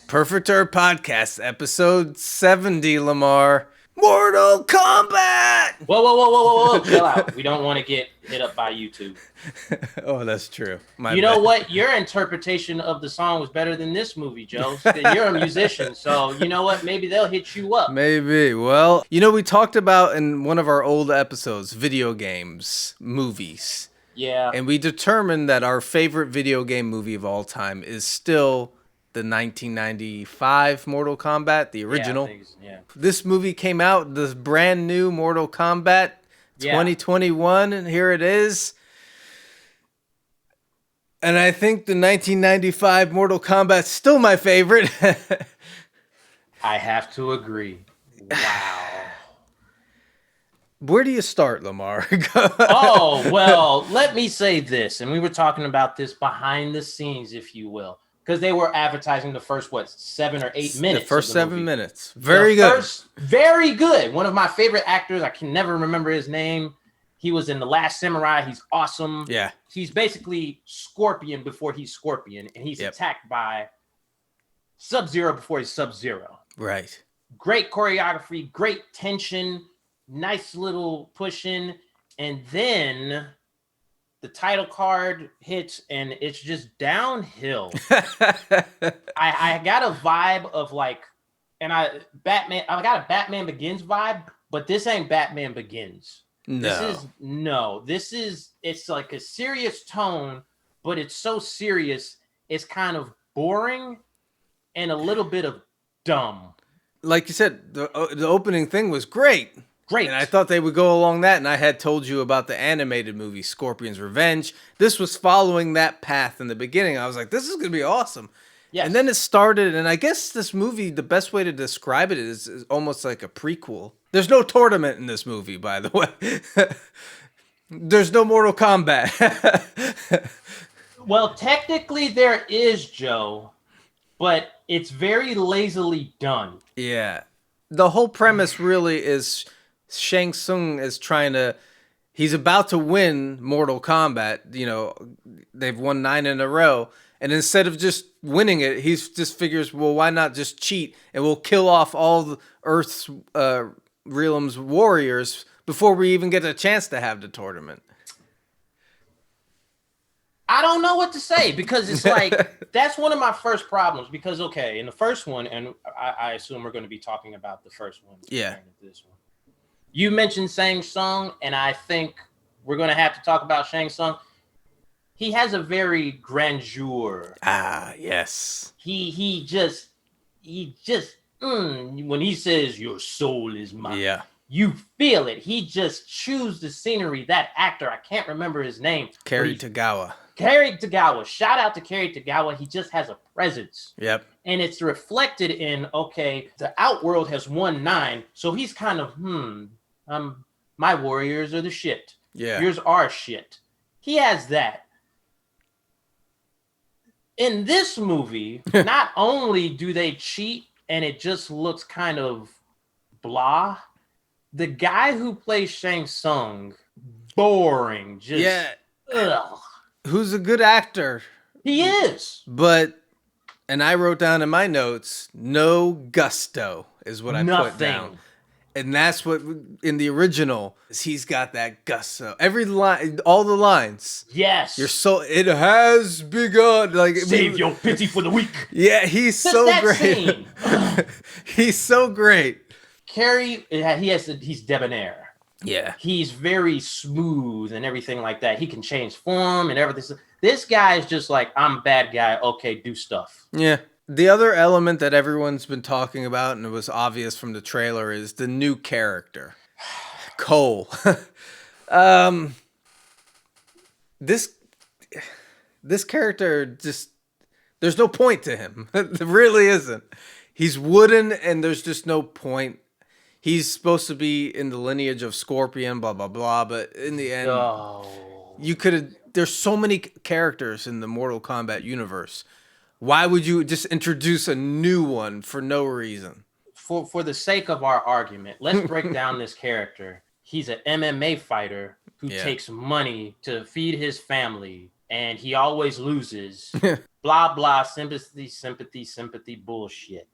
Perfect Turd Podcast, episode 70, Lamar. Mortal Kombat! Whoa. Chill out. We don't want to get hit up by YouTube. Oh, that's true. You know what? Your interpretation of the song was better than this movie, Joe. You're a musician, so you know what? Maybe they'll hit you up. Maybe. Well, we talked about in one of our old episodes, video games, movies. Yeah. And we determined that our favorite video game movie of all time is still the 1995 Mortal Kombat, the original. Yeah. This movie came out, this brand new Mortal Kombat 2021, and here it is. And I think the 1995 Mortal Kombat's still my favorite. I have to agree. Wow. Where do you start, Lamar? Oh, well, let me say this. And we were talking about this behind the scenes, if you will. Because they were advertising the first, 7 or 8 minutes. The first 7 minutes. Very good. Very good. One of my favorite actors. I can never remember his name. He was in The Last Samurai. He's awesome. Yeah. He's basically Scorpion before he's Scorpion. And he's attacked by Sub-Zero before he's Sub-Zero. Right. Great choreography. Great tension. Nice little push-in. And then the title card hits and it's just downhill. I got a vibe of like, I got a Batman Begins vibe, but this ain't Batman Begins. It's like a serious tone, but it's so serious, it's kind of boring and a little bit of dumb. Like you said, the opening thing was great. And I thought they would go along that, and I had told you about the animated movie, Scorpion's Revenge. This was following that path in the beginning. I was like, this is going to be awesome. Yes. And then it started, and I guess this movie, the best way to describe it is almost like a prequel. There's no tournament in this movie, by the way. There's no Mortal Kombat. Well, technically there is, Joe, but it's very lazily done. Yeah. The whole premise really is Shang Tsung is he's about to win Mortal Kombat. You know, they've won 9 in a row. And instead of just winning it, he just figures, well, why not just cheat? And we'll kill off all the Earth's realm's warriors before we even get a chance to have the tournament. I don't know what to say because it's like, that's one of my first problems. Because, okay, in the first one, and I assume we're going to be talking about the first one. Yeah. This one. You mentioned Shang Tsung, and I think we're going to have to talk about Shang Tsung. He has a very grandeur. Ah, yes. He just when he says your soul is mine. Yeah. You feel it. He just chews the scenery. That actor, I can't remember his name. Cary Tagawa. Shout out to Cary Tagawa. He just has a presence. Yep. And it's reflected in, okay, the Outworld has won 9. So he's kind of, my warriors are the shit. Yeah. Yours are shit. He has that. In this movie, not only do they cheat and it just looks kind of blah, the guy who plays Shang Tsung, boring. Ugh. Who's a good actor. He is. But, and I wrote down in my notes, no gusto is what I put down. And that's what, in the original, he's got that gusto. Every line, all the lines. Yes. It has begun. Like, save your pity for the weak. Yeah, he's so great. He's so great. Cary, he's debonair. Yeah. He's very smooth and everything like that. He can change form and everything. This guy is just like, I'm a bad guy. Okay, do stuff. Yeah. The other element that everyone's been talking about, and it was obvious from the trailer, is the new character, Cole. This character just, there's no point to him. There really isn't. He's wooden, and there's just no point. He's supposed to be in the lineage of Scorpion, blah, blah, blah. But in the end, there's so many characters in the Mortal Kombat universe. Why would you just introduce a new one for no reason? For the sake of our argument, let's break down this character. He's an MMA fighter who takes money to feed his family and he always loses. Blah, blah, sympathy, bullshit.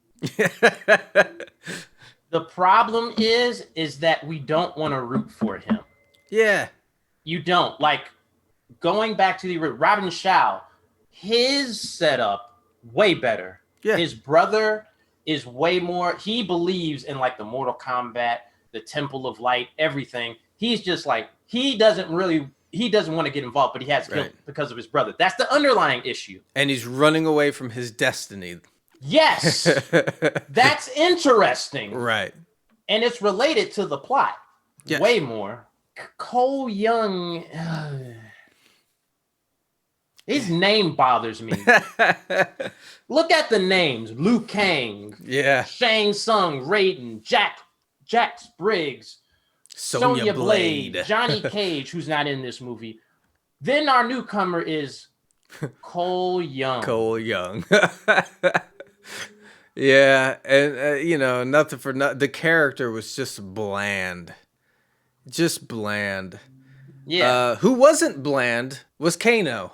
The problem is that we don't want to root for him. Yeah. You don't. Like, going back to the Robin Shao, his setup, way better. Yeah. His brother is way more, he believes in like the Mortal Kombat, the Temple of Light, everything. He's just like, he doesn't want to get involved, but he has guilt because of his brother. That's the underlying issue. And he's running away from his destiny. Yes. That's interesting. Right. And it's related to the plot. Yes. Way more. Cole Young, his name bothers me. Look at the names: Liu Kang, Shang Tsung, Raiden, Jack Briggs, Sonya Blade, Johnny Cage, who's not in this movie. Then our newcomer is Cole Young. Cole Young. Yeah, and nothing for nothing. The character was just bland. Just bland. Yeah. Who wasn't bland was Kano.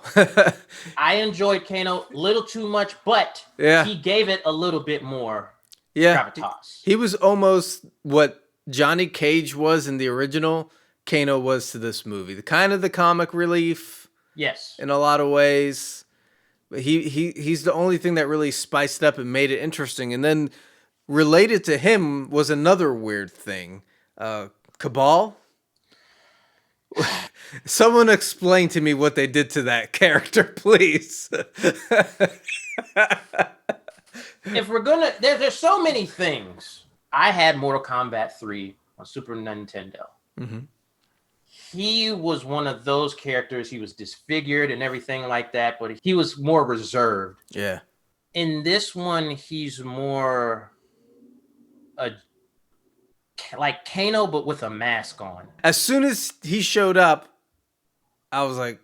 I enjoyed Kano a little too much, but he gave it a little bit more gravitas. He was almost what Johnny Cage was in the original, Kano was to this movie. The comic relief. Yes. In a lot of ways. But he's the only thing that really spiced up and made it interesting. And then related to him was another weird thing. Cabal. Someone explain to me what they did to that character, please. If we're gonna, there's so many things. I had Mortal Kombat 3 on Super Nintendo. Mm-hmm. He was one of those characters. He was disfigured and everything like that, but he was more reserved. Yeah. In this one, he's more like Kano, but with a mask on. As soon as he showed up, I was like,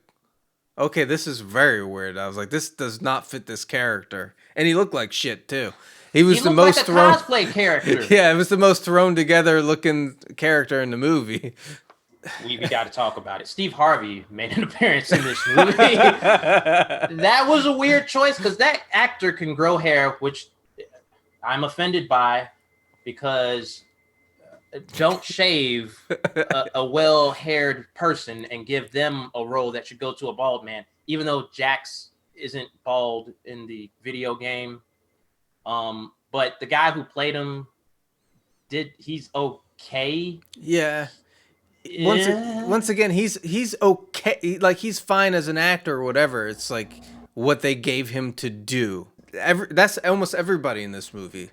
okay, this is very weird. I was like, this does not fit this character. And he looked like shit, too. He was the most like a cosplay character. Yeah, it was the most thrown together looking character in the movie. We got to talk about it. Steve Harvey made an appearance in this movie. That was a weird choice because that actor can grow hair, which I'm offended by, because don't shave a well-haired person and give them a role that should go to a bald man, even though Jax isn't bald in the video game. But the guy who played him he's okay. Yeah. Once again, he's okay. Like, he's fine as an actor or whatever. It's like what they gave him to do. That's almost everybody in this movie.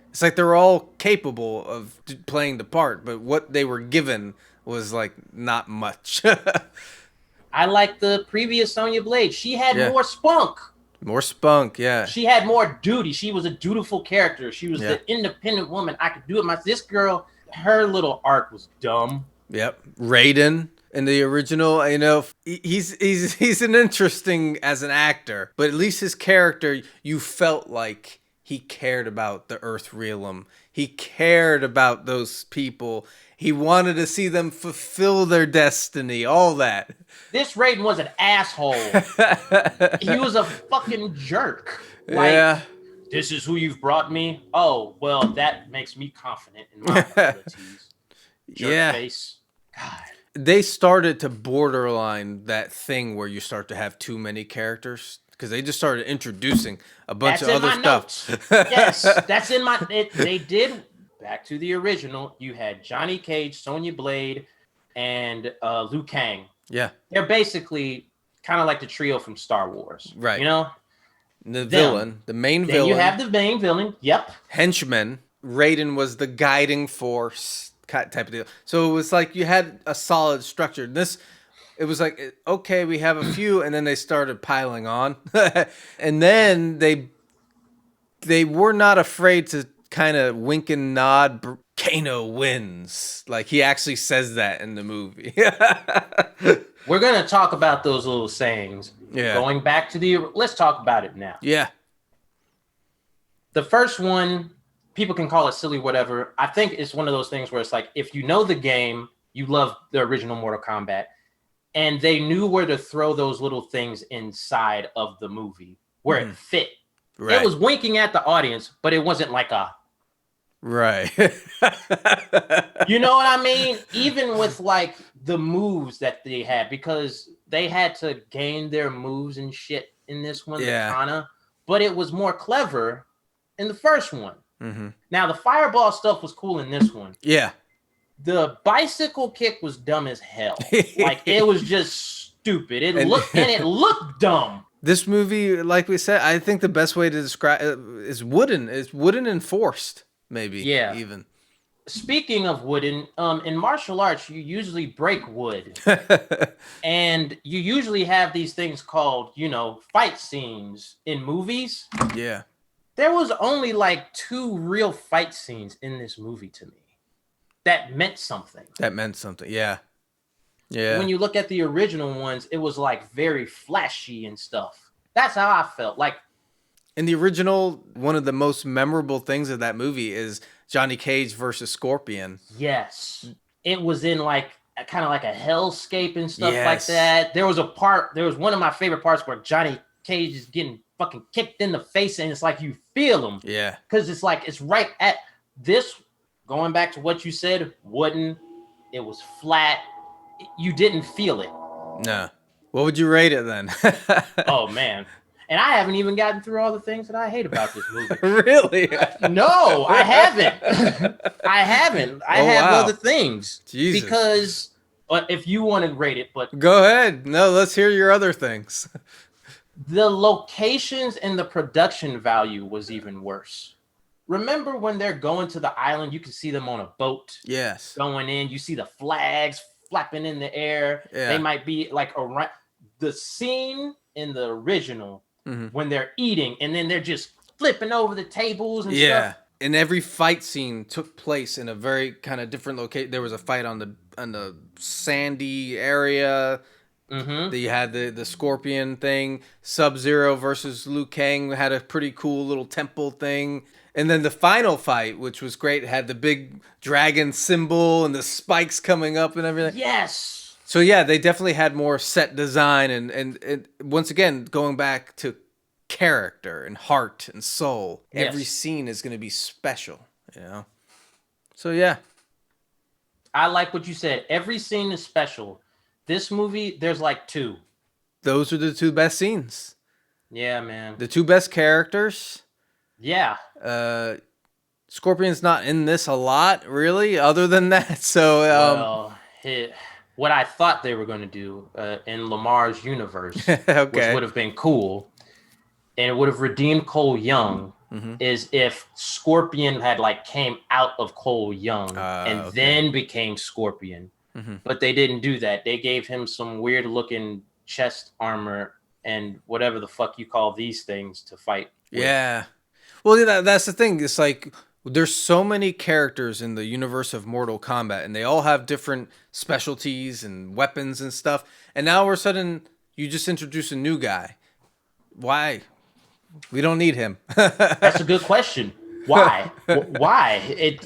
It's like they're all capable of playing the part, but what they were given was like not much. I like the previous Sonya Blade. She had more spunk. More spunk, yeah. She had more duty. She was a dutiful character. She was the independent woman. I could do it myself. This girl, her little arc was dumb. Yep. Raiden in the original, he's an interesting as an actor, but at least his character, you felt like he cared about the Earth Realm. He cared about those people. He wanted to see them fulfill their destiny, all that. This Raiden was an asshole. He was a fucking jerk. Like, this is who you've brought me? Oh, well, that makes me confident in my abilities. Jerk face. God. They started to borderline that thing where you start to have too many characters because they just started introducing a bunch of other stuff. Yes, that's in my. They did. Back to the original. You had Johnny Cage, Sonya Blade, and Liu Kang. Yeah, they're basically kind of like the trio from Star Wars, right? The villain, the main villain. You have the main villain. Yep. Henchman. Raiden was the guiding force type of deal. So it was like you had a solid structure. It was like, okay, we have a few, and then they started piling on. And then they were not afraid to kind of wink and nod. Kano wins. Like, he actually says that in the movie. We're going to talk about those little sayings. Yeah. Going back to let's talk about it now. Yeah. The first one, people can call it silly, whatever. I think it's one of those things where it's like, if you know the game, you love the original Mortal Kombat, and they knew where to throw those little things inside of the movie where it fit. Right. It was winking at the audience, but it wasn't like a right. You know what I mean? Even with like the moves that they had, because they had to gain their moves and shit in this one, the Kana, but it was more clever in the first one. Now the fireball stuff was cool in this one. Yeah. The bicycle kick was dumb as hell. Like it was just stupid. It looked dumb. This movie, like we said, I think the best way to describe it is wooden. It's wooden and forced, maybe. Yeah. Even. Speaking of wooden, in martial arts, you usually break wood. And you usually have these things called, fight scenes in movies. Yeah. There was only like 2 real fight scenes in this movie to me that meant something. Yeah. Yeah. When you look at the original ones, it was like very flashy and stuff. That's how I felt. Like in the original, one of the most memorable things of that movie is Johnny Cage versus Scorpion. Yes. It was in like kind of like a hellscape and stuff like that. There was one of my favorite parts where Johnny Cage is getting fucking kicked in the face and it's like you feel him. Yeah. Because it's like it's right at this, going back to what you said, wooden, it was flat. You didn't feel it. No. What would you rate it then? Oh man. And I haven't even gotten through all the things that I hate about this movie. Really? No, I haven't. I have other things. Jesus. Because if you want to rate it, but go ahead. No, let's hear your other things. The locations and the production value was even worse. Remember when they're going to the island, you can see them on a boat. Yes. Going in, you see the flags flapping in the air. Yeah. They might be like around the scene in the original when they're eating and then they're just flipping over the tables and stuff. Yeah. And every fight scene took place in a very kind of different location. There was a fight on the sandy area. You had the Scorpion thing. Sub-Zero versus Liu Kang had a pretty cool little temple thing. And then the final fight, which was great, had the big dragon symbol and the spikes coming up and everything. Yes. So yeah, they definitely had more set design and once again, going back to character and heart and soul. Yes. Every scene is going to be special, So yeah. I like what you said. Every scene is special. This movie, there's like 2. Those are the 2 best scenes. Yeah, man. The 2 best characters. Yeah. Scorpion's not in this a lot, really, other than that. So, what I thought they were going to do in Lamar's universe, which would have been cool, and it would have redeemed Cole Young, is if Scorpion had like came out of Cole Young and then became Scorpion. But they didn't do that. They gave him some weird looking chest armor and whatever the fuck you call these things to fight with. Yeah. Well, that's the thing. It's like there's so many characters in the universe of Mortal Kombat, and they all have different specialties and weapons and stuff. And now all of a sudden, you just introduce a new guy. Why? We don't need him. That's a good question. Why? Why?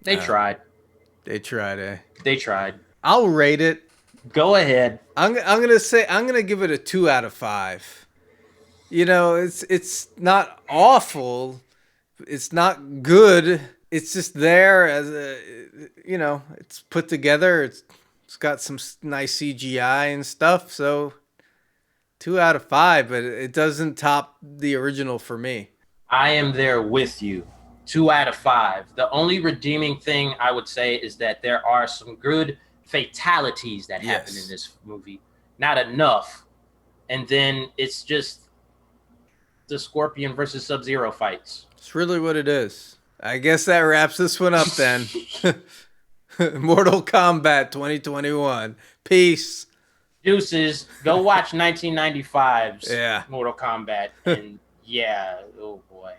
They tried. They tried, eh? They tried. I'll rate it. Go ahead. I'm gonna give it a 2 out of 5. It's not awful. It's not good. It's just there as it's put together. It's got some nice CGI and stuff. So 2 out of 5, but it doesn't top the original for me. I am there with you. 2 out of 5. The only redeeming thing I would say is that there are some good fatalities that happen in this movie. Not enough. And then it's just the Scorpion versus Sub-Zero fights. It's really what it is. I guess that wraps this one up then. Mortal Kombat 2021. Peace. Deuces. Go watch 1995's Mortal Kombat. And oh boy.